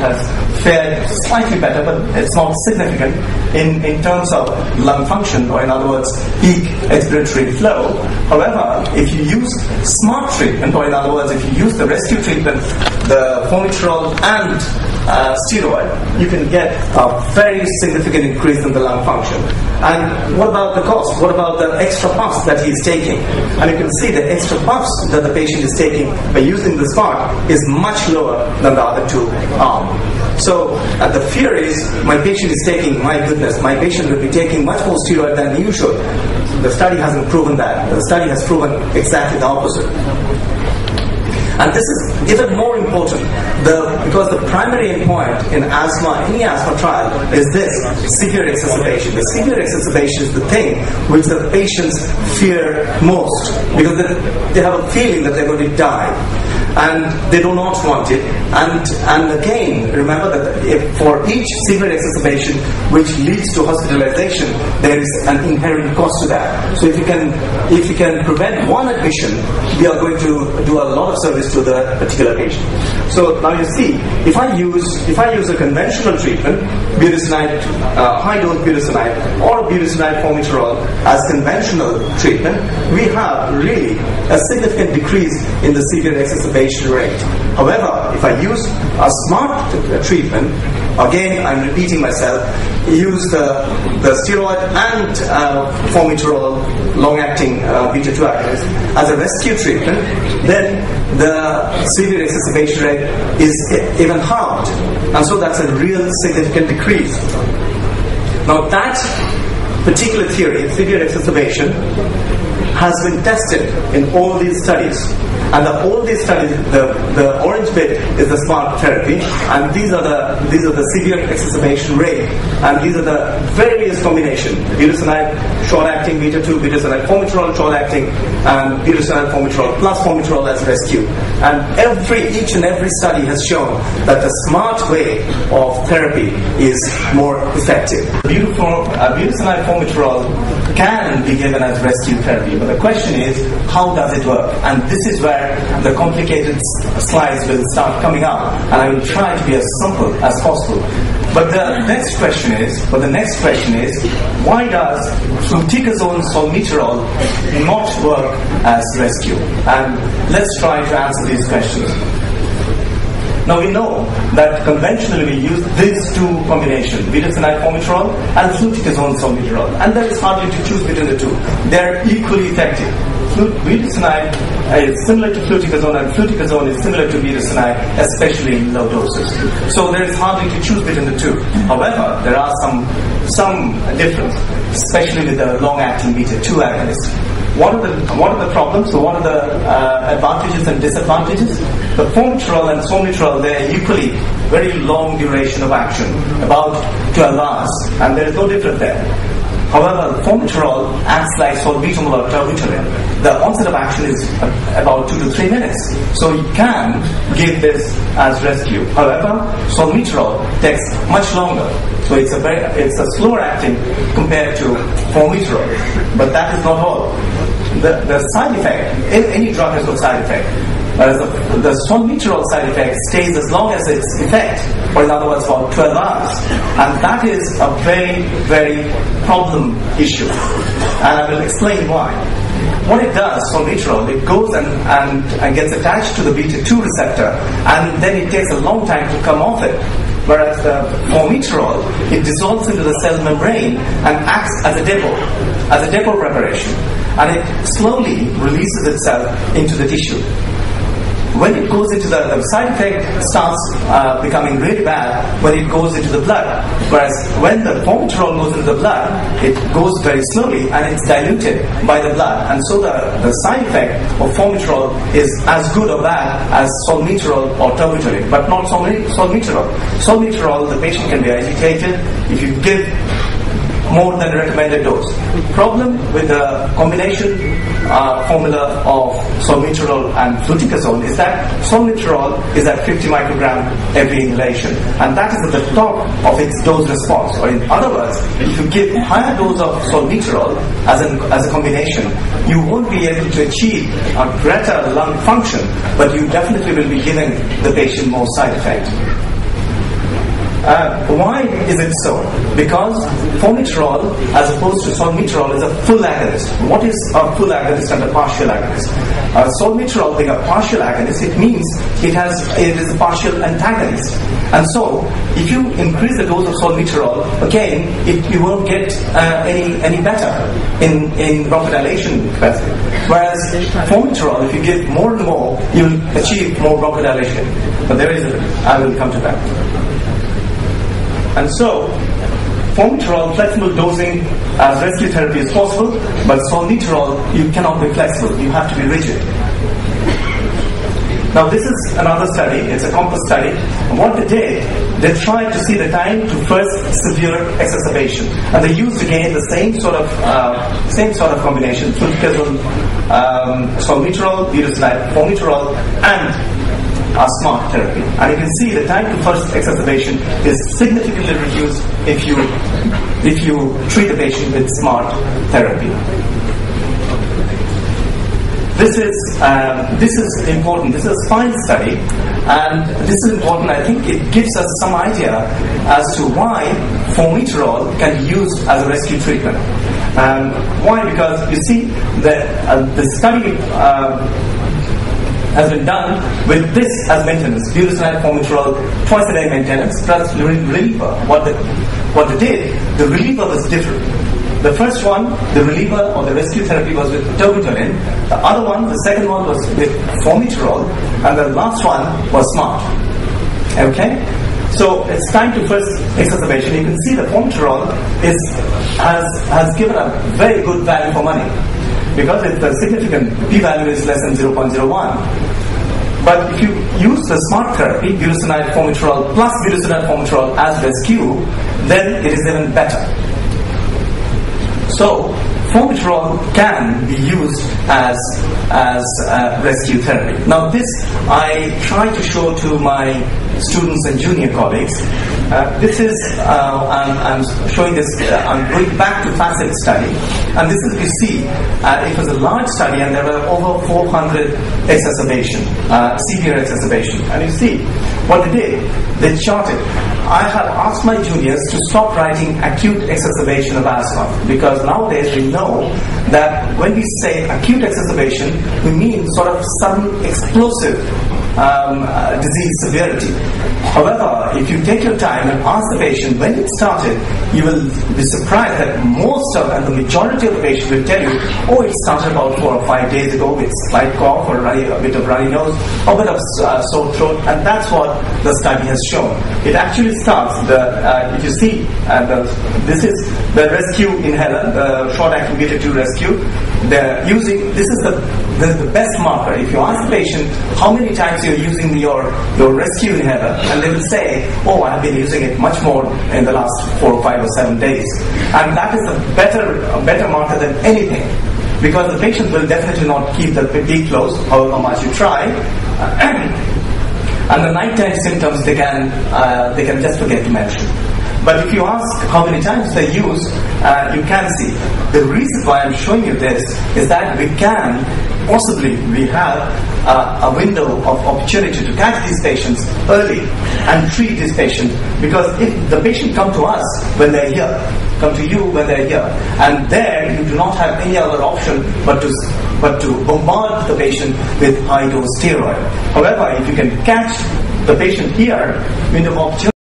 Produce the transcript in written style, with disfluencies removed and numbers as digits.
has fared slightly better, but it's not significant in terms of lung function, or in other words, peak expiratory flow. However, if you use smart treatment, or in other words, if you use the rescue treatment, the formoterol and steroid, you can get a very significant increase in the lung function. And what about the cost? What about the extra puffs that he's taking? And you can see the extra puffs that the patient is taking by using the smart is much lower than the other two arms. So the fear is, my patient is taking, my goodness, my patient will be taking much more steroid than you should. The study hasn't proven that. The study has proven exactly the opposite. And this is even more important because the primary endpoint in asthma, any asthma trial, is this: severe exacerbation. The severe exacerbation is the thing which the patients fear most, because they have a feeling that they're going to die. And they do not want it. And again, remember that if for each severe exacerbation which leads to hospitalization, there is an inherent cost to that. So if you can prevent one admission, we are going to do a lot of service to the particular patient. So now you see, if I use a conventional treatment, budesonide, high dose budesonide, or budesonide formoterol as conventional treatment, we have really a significant decrease in the severe exacerbation rate. However, if I use a smart treatment, again I'm repeating myself, use the steroid and formoterol long-acting beta-2 agonist as a rescue treatment, then the severe exacerbation rate is even halved, and so that's a real significant decrease. Now that particular theory, severe exacerbation, has been tested in all these studies. And all these studies, the orange bit is the smart therapy, and these are the severe exacerbation rate, and these are the various combinations: budesonide, short-acting beta-2, budesonide formoterol, short-acting, and budesonide formoterol plus formoterol as rescue. And each and every study has shown that the smart way of therapy is more effective. Budesonide formoterol can be given as rescue therapy, but the question is, how does it work? And this is where the complicated slides will start coming up, and I will try to be as simple as possible. But the next question is, why does fluticasone solmeterol not work as rescue? And let's try to answer these questions. Now we know that conventionally we use these two combinations, budesonide formoterol and fluticasone solmeterol, and there is hardly to choose between the two. They are equally effective. Budesonide is similar to fluticasone, and fluticasone is similar to budesonide, especially in low doses. So there is hardly to choose between the two. However, there are some difference, especially with the long-acting beta-2 agonist. What are the problems? So what are the advantages and disadvantages? The formoterol and solmeterol, they are equally very long duration of action, about 12 hours, and there is no difference there. However, formoterol acts like salbutamol or terbutaline. The onset of action is about 2 to 3 minutes, so you can give this as rescue. However, solmeterol takes much longer, so it's a slower acting compared to formoterol. But that is not all. The side effect, any drug has no side effect. Whereas the solmeterol side effect stays as long as its effect, or in other words, about 12 hours. And that is a very, very problem issue. And I will explain why. What it does, solmeterol, it goes and gets attached to the beta-2 receptor, and then it takes a long time to come off it. Whereas the formoterol, it dissolves into the cell membrane and acts as a depot preparation. And it slowly releases itself into the tissue. When it goes into the side effect starts becoming really bad when it goes into the blood. Whereas when the formoterol goes into the blood, it goes very slowly and it's diluted by the blood. And so the side effect of formoterol is as good or bad as solmeterol or terbutaline, but not solmeterol. Solmeterol, the patient can be agitated if you give more than recommended dose. Problem with the combination formula of solmeterol and fluticasone is that solmeterol is at 50 microgram every inhalation, and that is at the top of its dose response. Or in other words, if you give higher dose of solmeterol as a combination, you won't be able to achieve a greater lung function, but you definitely will be giving the patient more side effect. Why is it so? Because formoterol, as opposed to solmeterol, is a full agonist. What is a full agonist and a partial agonist? Solmeterol being a partial agonist, it means it is a partial antagonist. And so, if you increase the dose of solmeterol, again, you won't get any better in bronchodilation capacity. Whereas formoterol, if you give more and more, you'll achieve more bronchodilation. But I will come to that. And so, formoterol, flexible dosing as rescue therapy is possible, but solmeterol, you cannot be flexible. You have to be rigid. Now, this is another study. It's a COMPASS study. And what they did, they tried to see the time to first severe exacerbation, and they used again the same sort of combination: fluticasone, solmeterol, budesonide, formoterol, and SMART therapy. And you can see the time to first exacerbation is significantly reduced if you treat the patient with SMART therapy. This is important. This is a spine study, and this is important. I think it gives us some idea as to why formoterol can be used as a rescue treatment. Why? Because you see that the study has been done with this as maintenance: budesonide, formoterol, twice a day maintenance plus reliever. What they did, the reliever was different. The first one, the reliever or the rescue therapy, was with terbutaline. The other one, the second one, was with formoterol, and the last one was SMART. Okay? So it's time to first exacerbation. You can see the formoterol has given a very good value for money, because the significant p-value is less than 0.01. But if you use the SMART therapy, budesonide, formoterol plus budesonide, formoterol as rescue, then it is even better. So, formoterol can be used as rescue therapy. Now, this I try to show to my students and junior colleagues. This is I'm showing this. I'm going back to FACET study, and this is, you see, it was a large study, and there were over 400 severe exacerbation. And you see what they did. They charted. I have asked my juniors to stop writing acute exacerbation of asthma, because nowadays we know that when we say acute exacerbation, we mean sort of sudden explosive disease severity. However, if you take your time and ask the patient when it started, you will be surprised that most of and the majority of the patients will tell you, oh, it started about 4 or 5 days ago with slight cough or a bit of runny nose, a bit of sore throat, and that's what the study has shown. It actually starts, if you see, this is the rescue inhaler, the short-acting beta-2 rescue. They're using, this is the best marker. If you ask the patient how many times you're using your rescue inhaler, and they will say, oh, I have been using it much more in the last 4 or 5 or 7 days. And that is a better marker than anything, because the patient will definitely not keep the peak closed, however much you try. And the nighttime symptoms, they can just forget to mention. But if you ask how many times they use, you can see. The reason why I'm showing you this is that we have a window of opportunity to catch these patients early and treat these patients, because if the patient come to us when they're here, come to you when they're here, and there you do not have any other option but to bombard the patient with high dose steroid. However, if you can catch the patient here, window of opportunity